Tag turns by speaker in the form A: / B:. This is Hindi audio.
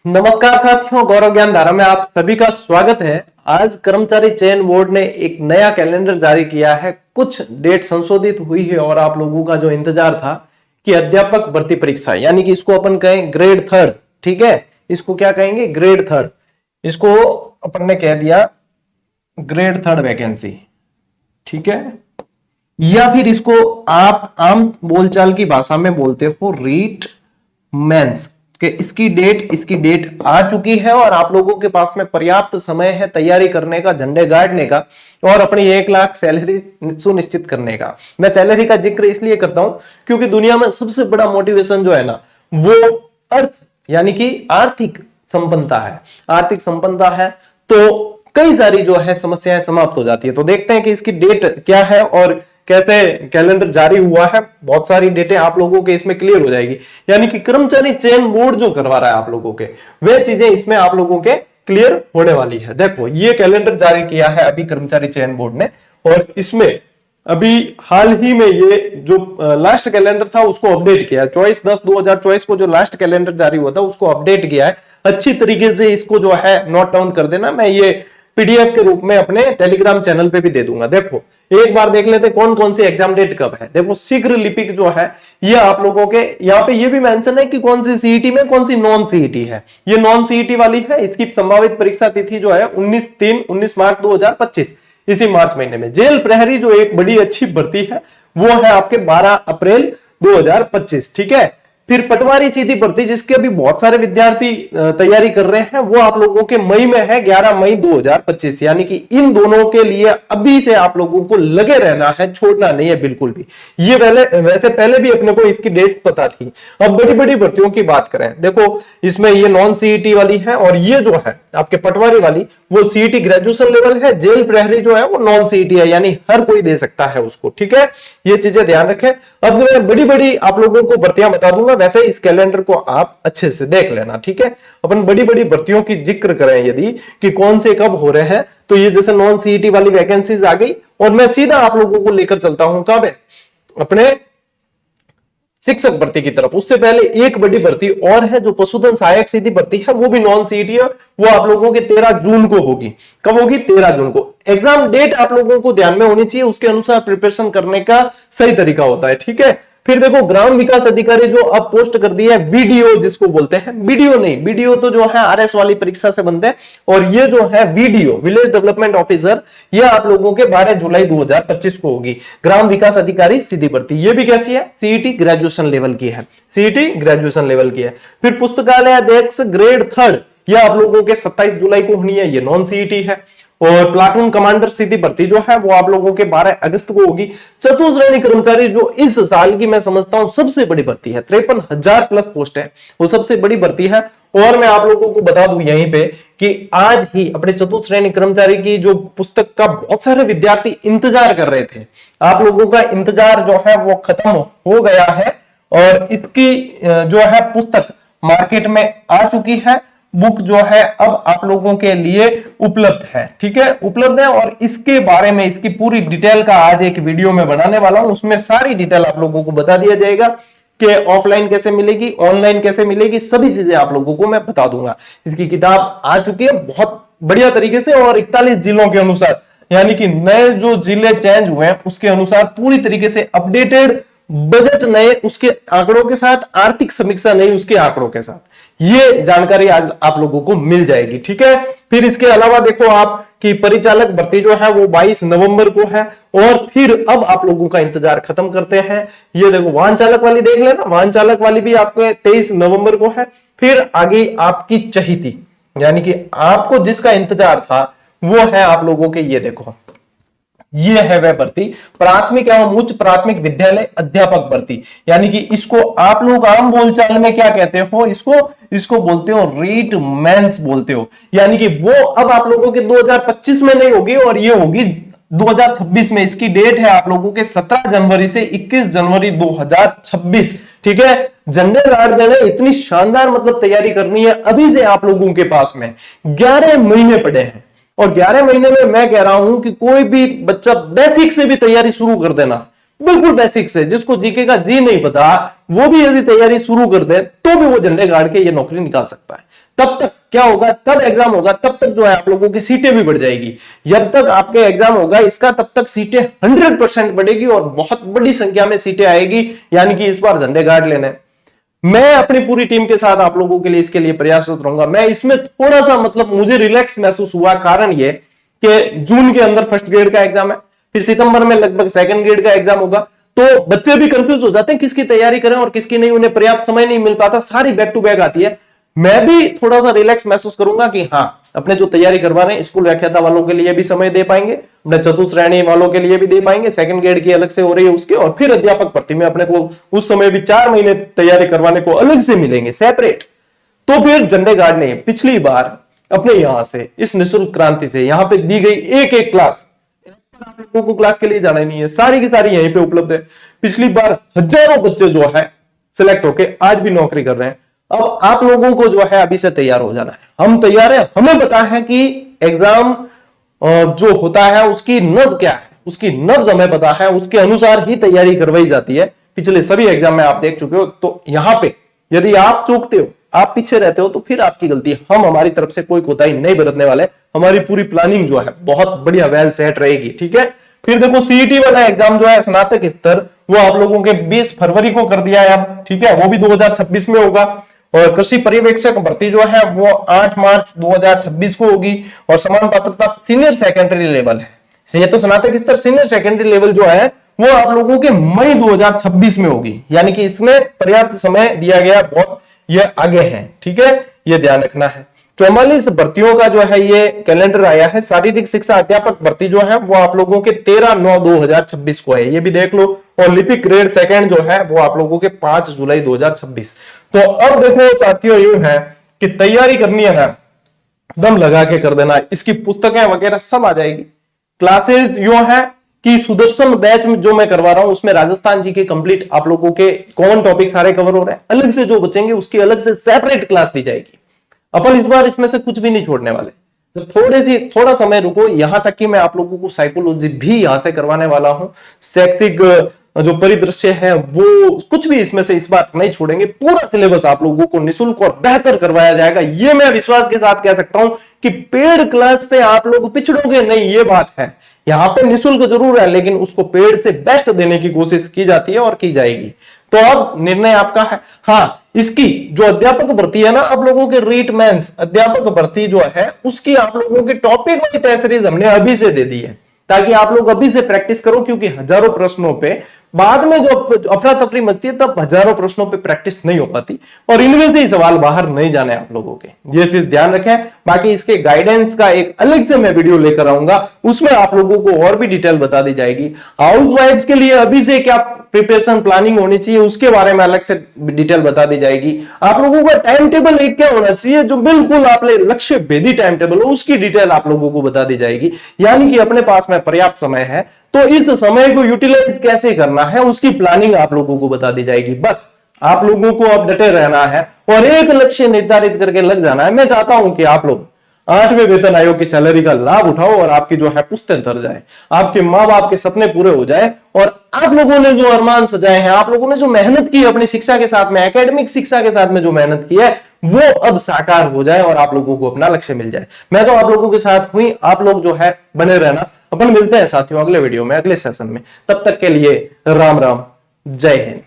A: नमस्कार साथियों, गौरव ज्ञान धारा में आप सभी का स्वागत है। आज कर्मचारी चयन बोर्ड ने एक नया कैलेंडर जारी किया है। कुछ डेट संशोधित हुई है और आप लोगों का जो इंतजार था कि अध्यापक भर्ती परीक्षा, यानी कि इसको अपन कहें ग्रेड थर्ड, ठीक है, इसको क्या कहेंगे, ग्रेड थर्ड, इसको अपन ने कह दिया ग्रेड थर्ड वैकेंसी, ठीक है, या फिर इसको आप आम बोलचाल की भाषा में बोलते हो रीट मेंस कि इसकी डेट आ चुकी है और आप लोगों के पास में पर्याप्त समय है तैयारी करने का, झंडे गाड़ने का और अपनी 1 लाख सैलरी सुनिश्चित करने का। मैं सैलरी का जिक्र इसलिए करता हूं क्योंकि दुनिया में सबसे बड़ा मोटिवेशन जो है ना, वो अर्थ यानी कि आर्थिक संपन्नता है। आर्थिक संपन्नता है तो कई सारी जो है समस्याएं समाप्त हो जाती है। तो देखते हैं कि इसकी डेट क्या है और कैसे कैलेंडर जारी हुआ है। बहुत सारी डेटें आप लोगों के इसमें क्लियर हो जाएगी, यानी कि कर्मचारी चयन बोर्ड जो करवा रहा है आप लोगों के, वे चीजें इसमें आप लोगों के क्लियर होने वाली है। देखो, ये कैलेंडर जारी किया है अभी कर्मचारी चयन बोर्ड ने और इसमें अभी हाल ही में ये जो लास्ट कैलेंडर था उसको अपडेट किया है। 24/10/2024 को जो लास्ट कैलेंडर जारी हुआ था उसको अपडेट किया है। अच्छी तरीके से इसको जो है नोट डाउन कर देना, मैं ये पीडीएफ के रूप में अपने टेलीग्राम चैनल पे भी दे दूंगा। देखो, एक बार देख लेते कौन कौन सी एग्जाम डेट कब है। देखो, शीघ्र लिपिक जो है ये आप लोगों के यहाँ पे ये भी मेंशन है कि कौन सी सीईटी में कौन सी नॉन सीईटी है। ये नॉन सीईटी वाली है। इसकी संभावित परीक्षा तिथि जो है 19 मार्च 2025, इसी मार्च महीने में। जेल प्रहरी जो एक बड़ी अच्छी भर्ती है वो है आपके 12 अप्रैल 2025, ठीक है। फिर पटवारी सीधी भर्ती जिसके अभी बहुत सारे विद्यार्थी तैयारी कर रहे हैं, वो आप लोगों के मई में है, 11 मई 2025, यानी कि इन दोनों के लिए अभी से आप लोगों को लगे रहना है, छोड़ना नहीं है बिल्कुल भी। ये वैसे पहले भी अपने को इसकी डेट पता थी। अब बड़ी बड़ी भर्तियों की बात करें, देखो इसमें ये नॉन सीईटी वाली है और ये जो है आपके पटवारी वाली वो सीईटी ग्रेजुएशन लेवल है। जेल प्रहरी जो है वो नॉन सीईटी है, यानी हर कोई दे सकता है उसको, ठीक है। ये चीजें ध्यान रखें। अब मैं बड़ी बड़ी आप लोगों को भर्तियां बता दूंगा, वैसे इस कैलेंडर को आप अच्छे से देख लेना, ठीक है। अपन बड़ी बड़ी भर्तियों की जिक्र करें यदि कि कौन से कब हो रहे हैं, तो ये जैसे नॉन सीईटी वाली वैकेंसीज आ गई और मैं सीधा आप लोगों को लेकर चलता हूं कब है, अपने शिक्षक भर्ती की तरफ। उससे पहले एक बड़ी भर्ती और है जो पशुधन सहायक सीधी भर्ती है, वो भी नॉन सीईटी है। वो आप लोगों के 13 जून को होगी। कब होगी? 13 जून को। एग्जाम डेट आप लोगों को ध्यान में होनी चाहिए, उसके अनुसार प्रिपरेशन करने का सही तरीका होता है, ठीक है। फिर देखो, ग्राम विकास अधिकारी जो अब पोस्ट कर दिया है वीडियो, जिसको बोलते हैं वीडियो नहीं, वीडियो तो जो है आरएस वाली परीक्षा से बनते हैं, और ये जो है वीडियो विलेज डेवलपमेंट ऑफिसर, ये आप लोगों के 12 जुलाई 2025 को होगी। ग्राम विकास अधिकारी सीधी भर्ती, ये भी कैसी है? सीईटी ग्रेजुएशन लेवल की है, सीईटी ग्रेजुएशन लेवल की है। फिर पुस्तकालय अध्यक्ष ग्रेड थर्ड, ये आप लोगों के 27 जुलाई को होनी है, ये नॉन सीईटी है। और प्लाटून कमांडर सीधी भर्ती जो है वो आप लोगों के 12 अगस्त को होगी। चतुश्रेणी कर्मचारी जो इस साल की मैं समझता हूं सबसे बड़ी भर्ती है, 53,000 प्लस पोस्ट है, वो सबसे बड़ी भर्ती है। और मैं आप लोगों को बता दूं यहीं पे कि आज ही अपने चतुश्रेणी कर्मचारी की जो पुस्तक का बहुत सारे विद्यार्थी इंतजार कर रहे थे, आप लोगों का इंतजार जो है वो खत्म हो गया है और इसकी जो है पुस्तक मार्केट में आ चुकी है। बुक जो है अब आप लोगों के लिए उपलब्ध है, ठीक है, उपलब्ध है। और इसके बारे में, इसकी पूरी डिटेल का आज एक वीडियो में बनाने वाला हूं, उसमें सारी डिटेल आप लोगों को बता दिया जाएगा कि ऑफलाइन कैसे मिलेगी, ऑनलाइन कैसे मिलेगी, सभी चीजें आप लोगों को मैं बता दूंगा। इसकी किताब आ चुकी है बहुत बढ़िया तरीके से और 41 जिलों के अनुसार, यानी कि नए जो जिले चेंज हुए हैं उसके अनुसार पूरी तरीके से अपडेटेड, बजट नए उसके आंकड़ों के साथ, आर्थिक समीक्षा नई उसके आंकड़ों के साथ, ये जानकारी आज आप लोगों को मिल जाएगी, ठीक है। फिर इसके अलावा देखो आप कि परिचालक भर्ती जो है वो 22 नवंबर को है। और फिर अब आप लोगों का इंतजार खत्म करते हैं, ये देखो वाहन चालक वाली देख लेना, वाहन चालक वाली भी आपको 23 नवंबर को है। फिर आगे आपकी चहीती, यानी कि आपको जिसका इंतजार था वो है आप लोगों के, ये देखो ये है वह भर्ती, प्राथमिक एवं उच्च प्राथमिक विद्यालय अध्यापक भर्ती, यानी कि इसको आप लोग आम बोलचाल में क्या कहते हो, इसको बोलते हो रीट मेंस बोलते हो। यानी कि वो अब आप लोगों के 2025 में नहीं होगी और ये होगी 2026 में। इसकी डेट है आप लोगों के 17 जनवरी से 21 जनवरी 2026, ठीक है। झंडे गाड़ देने, इतनी शानदार मतलब तैयारी करनी है अभी से आप लोगों के पास में। 11 महीने पड़े हैं और 11 महीने में मैं कह रहा हूं कि कोई भी बच्चा बेसिक से भी तैयारी शुरू कर देना, बिल्कुल बेसिक से, जिसको जीके का जी नहीं पता वो भी यदि तैयारी शुरू कर दे तो भी वो झंडे गाड़ के ये नौकरी निकाल सकता है। तब तक क्या होगा, तब एग्जाम होगा, तब तक जो है आप लोगों की सीटें भी बढ़ जाएगी। जब तक आपके एग्जाम होगा इसका तब तक सीटें 100% बढ़ेगी और बहुत बड़ी संख्या में सीटें आएगी, यानी कि इस बार झंडे गाड़ लेने। मैं अपनी पूरी टीम के साथ आप लोगों के लिए इसके लिए प्रयासरत रहूंगा। मैं इसमें थोड़ा सा मतलब मुझे रिलैक्स महसूस हुआ, कारण ये कि जून के अंदर फर्स्ट ग्रेड का एग्जाम है, फिर सितंबर में लगभग सेकंड ग्रेड का एग्जाम होगा, तो बच्चे भी कंफ्यूज हो जाते हैं किसकी तैयारी करें और किसकी नहीं, उन्हें पर्याप्त समय नहीं मिल पाता, सारी बैक टू बैक आती है। मैं भी थोड़ा सा रिलैक्स महसूस करूंगा कि हाँ, अपने जो तैयारी करवा रहे हैं स्कूल व्याख्याता वालों के लिए भी समय दे पाएंगे, अपने चतुश्रेणी वालों के लिए भी दे पाएंगे, सेकंड ग्रेड की अलग से हो रही है उसके, और फिर अध्यापक भर्ती में अपने को उस समय भी 4 महीने तैयारी करवाने को अलग से मिलेंगे सेपरेट। तो फिर झंडे गाड़ने पिछली बार अपने यहां से इस निःशुल्क क्रांति से यहां पे दी गई एक एक क्लास, आप लोगों को क्लास के लिए जाना ही नहीं है, सारी की सारी यहीं पे उपलब्ध है। पिछली बार हजारों बच्चे जो है सिलेक्ट होके आज भी नौकरी कर रहे हैं। अब आप लोगों को जो है अभी से तैयार हो जाना है। हम तैयार हैं, हमें पता है कि एग्जाम जो होता है उसकी नब्ज क्या है, उसकी नब्ज हमें पता है, उसके अनुसार ही तैयारी करवाई जाती है। पिछले सभी एग्जाम में आप देख चुके हो। तो यहां पे यदि आप चूकते हो, आप पीछे रहते हो, तो फिर आपकी गलती है। हम हमारी तरफ से कोई कोताही नहीं बरतने वाले, हमारी पूरी प्लानिंग जो है बहुत बढ़िया वेल सेट रहेगी, ठीक है। फिर देखो सीईटी वाला एग्जाम जो है स्नातक स्तर, वो आप लोगों के 20 फरवरी को कर दिया है अब, ठीक है, वो भी 2026 में होगा। और कृषि पर्यवेक्षक भर्ती जो है वो 8 मार्च 2026 को होगी। और समान पात्रता सीनियर सेकेंडरी लेवल है, ये तो स्नातक स्तर सीनियर सेकेंडरी लेवल जो है वो आप लोगों के मई 2026 में होगी, यानी कि इसमें पर्याप्त समय दिया गया, बहुत ये आगे है, ठीक है, ये ध्यान रखना है। 44 भर्तियों का जो है ये कैलेंडर आया है। शारीरिक शिक्षा अध्यापक भर्ती जो है वो आप लोगों के 13/9/2026 को है, ये भी देख लो। और लिपिक ग्रेड सेकंड जो है वो आप लोगों के 5 जुलाई 2026। तो अब देखो साथियों, यूं है कि तैयारी करनी है ना, दम लगा के कर देना, इसकी पुस्तकें वगैरह सब आ जाएगी। क्लासेस यूं है कि सुदर्शन बैच में जो मैं करवा रहा हूं उसमें राजस्थान जी के कंप्लीट आप लोगों के कॉमन टॉपिक सारे कवर हो रहे हैं। अलग से जो बचेंगे उसकी अलग से सेपरेट क्लास दी जाएगी। अपन इस बार इसमें से कुछ भी नहीं छोड़ने वाले। तो थोड़ा समय रुको, यहां तक कि मैं आप लोगों को साइकोलॉजी भी यहां से करवाने वाला हूं। शैक्षिक जो परिदृश्य है वो कुछ भी इसमें से इस बार नहीं छोड़ेंगे। पूरा सिलेबस आप लोगों को निःशुल्क और बेहतर करवाया जाएगा, ये मैं विश्वास के साथ कह सकता हूं कि पेड क्लास से आप लोग पिछड़ोगे नहीं, ये बात है। यहां पे निःशुल्क जरूर है, लेकिन उसको पेड से बेस्ट देने की कोशिश की जाती है और की जाएगी। तो अब निर्णय आपका है। हाँ, इसकी जो अध्यापक भर्ती है ना, आप लोगों के रीट मेंस अध्यापक भर्ती जो है उसकी आप लोगों के टॉपिक वाली टेस्ट सीरीज हमने अभी से दे दी है, ताकि आप लोग अभी से प्रैक्टिस करो, क्योंकि हजारों प्रश्नों पे बाद में जो अफरा तफरी मचती है तब हजारों प्रश्नों पे प्रैक्टिस नहीं हो पाती और इनमें से ही सवाल बाहर नहीं जाने आप लोगों के, ये चीज ध्यान रखें। बाकी इसके गाइडेंस का एक अलग से मैं वीडियो लेकर आऊंगा, उसमें आप लोगों को और भी डिटेल बता दी जाएगी। हाउसवाइफ्स के लिए अभी से क्या प्रिपरेशन प्लानिंग होनी चाहिए उसके बारे में अलग से डिटेल बता दी जाएगी। आप लोगों का टाइम टेबल एक क्या होना चाहिए जो बिल्कुल आप लक्ष्य भेदी टाइम टेबल हो, उसकी डिटेल आप लोगों को बता दी जाएगी। यानी कि अपने पास में पर्याप्त समय है तो इस समय को यूटिलाइज कैसे करना है उसकी प्लानिंग आप लोगों को बता दी जाएगी। बस आप लोगों को अब डटे रहना है और एक लक्ष्य निर्धारित करके लग जाना है। मैं चाहता हूं कि आप लोग 8वें वेतन आयोग की सैलरी का लाभ उठाओ और आपकी जो है पुश्तें धर जाए, आपके माँ बाप के सपने पूरे हो जाए और आप लोगों ने जो अरमान सजाए हैं, आप लोगों ने जो मेहनत की अपनी शिक्षा के साथ में, एकेडमिक शिक्षा के साथ में जो मेहनत की है वो अब साकार हो जाए और आप लोगों को अपना लक्ष्य मिल जाए। मैं तो आप लोगों के साथ हुई, आप लोग जो है बने रहना। अपन मिलते हैं साथियों अगले वीडियो में, अगले सेशन में। तब तक के लिए राम राम, जय हिंद।